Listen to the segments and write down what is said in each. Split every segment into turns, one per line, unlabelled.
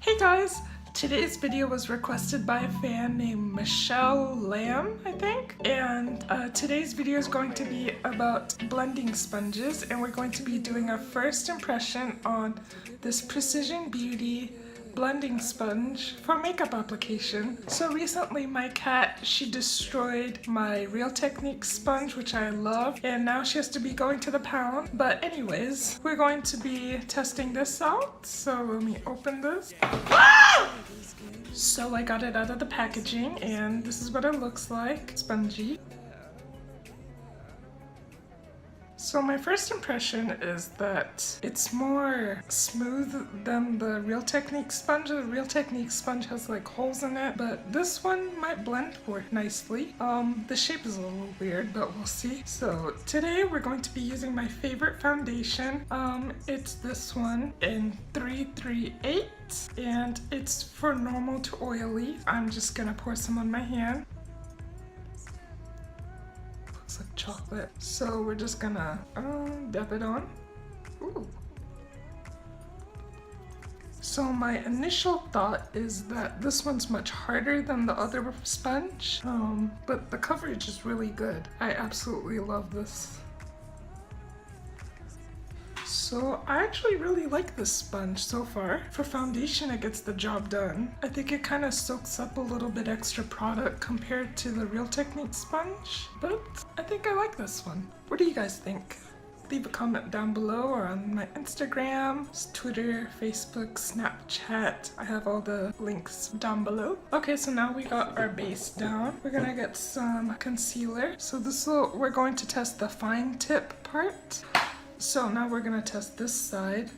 Hey guys! Today's video was requested by a fan named Michelle Lamb, I think. And today's video is going to be about blending sponges, and we're going to be doing our first impression on this Precision Beauty blending sponge for makeup application. So recently my cat, she destroyed my Real Techniques sponge, which I love, and now she has to be going to the pound. But anyways, we're going to be testing this out. So let me open this. So I got it out of the packaging and this is what it looks like, spongy. So my first impression is that it's more smooth than the Real Techniques sponge. The Real Techniques sponge has like holes in it, but this one might blend more nicely. The shape is a little weird, but we'll see. So today we're going to be using my favorite foundation. It's this one in 338 and it's for normal to oily. I'm just gonna pour some on my hand. Like chocolate. So we're just gonna dab it on. Ooh. So my initial thought is that this one's much harder than the other sponge, but the coverage is really good. I absolutely love this. So I actually really like this sponge so far. For foundation, it gets the job done. I think it kind of soaks up a little bit extra product compared to the Real Techniques sponge, but I think I like this one. What do you guys think? Leave a comment down below or on my Instagram, Twitter, Facebook, Snapchat. I have all the links down below. Okay, so now we got our base down. We're gonna get some concealer. So we're going to test the fine tip part. So now we're gonna test this side.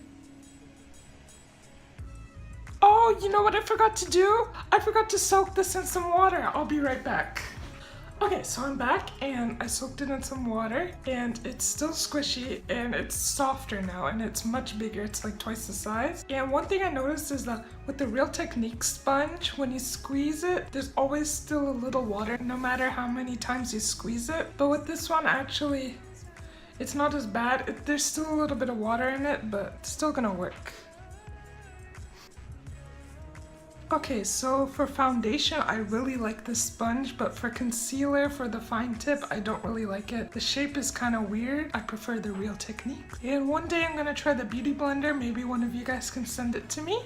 Oh, you know what I forgot to do? I forgot to soak this in some water. I'll be right back. Okay, so I'm back and I soaked it in some water and it's still squishy and it's softer now and it's much bigger. It's like twice the size. And one thing I noticed is that with the Real Techniques sponge, when you squeeze it, there's always still a little water no matter how many times you squeeze it. But with this one, actually, it's not as bad. There's still a little bit of water in it, but it's still gonna work. Okay, so for foundation, I really like this sponge, but for concealer, for the fine tip, I don't really like it. The shape is kind of weird. I prefer the Real Techniques. And one day I'm gonna try the Beauty Blender. Maybe one of you guys can send it to me.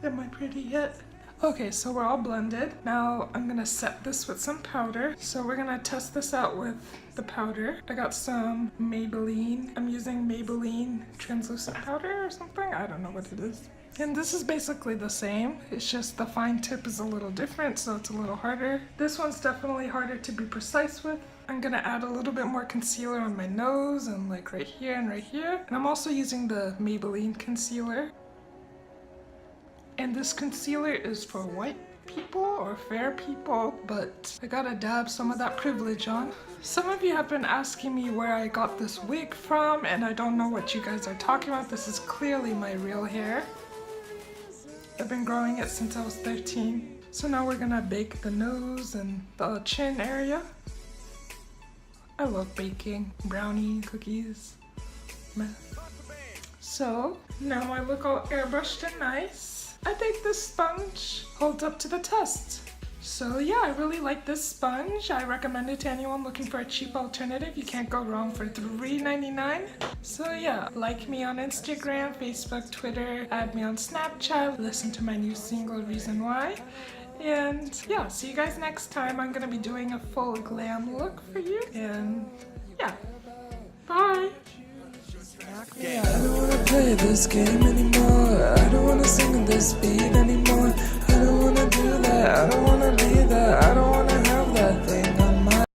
Am I pretty yet? Okay, so we're all blended. Now I'm gonna set this with some powder. So we're gonna test this out with the powder. I got some Maybelline. I'm using Maybelline translucent powder or something. I don't know what it is. And this is basically the same. It's just the fine tip is a little different, so it's a little harder. This one's definitely harder to be precise with. I'm gonna add a little bit more concealer on my nose and like right here and right here. And I'm also using the Maybelline concealer. And this concealer is for white people or fair people, but I gotta dab some of that privilege on. Some of you have been asking me where I got this wig from, and I don't know what you guys are talking about. This is clearly my real hair. I've been growing it since I was 13. So now we're gonna bake the nose and the chin area. I love baking brownie, cookies, meh. So now I look all airbrushed and nice. I think this sponge holds up to the test. So yeah, I really like this sponge. I recommend it to anyone looking for a cheap alternative. You can't go wrong for $3.99. So yeah, like me on Instagram, Facebook, Twitter, add me on Snapchat, listen to my new single, Reason Why. And yeah, see you guys next time. I'm gonna be doing a full glam look for you. And yeah, bye.
Yeah, I don't wanna play this game anymore. I don't wanna sing this beat anymore. I don't wanna do that. I don't wanna be that. I don't wanna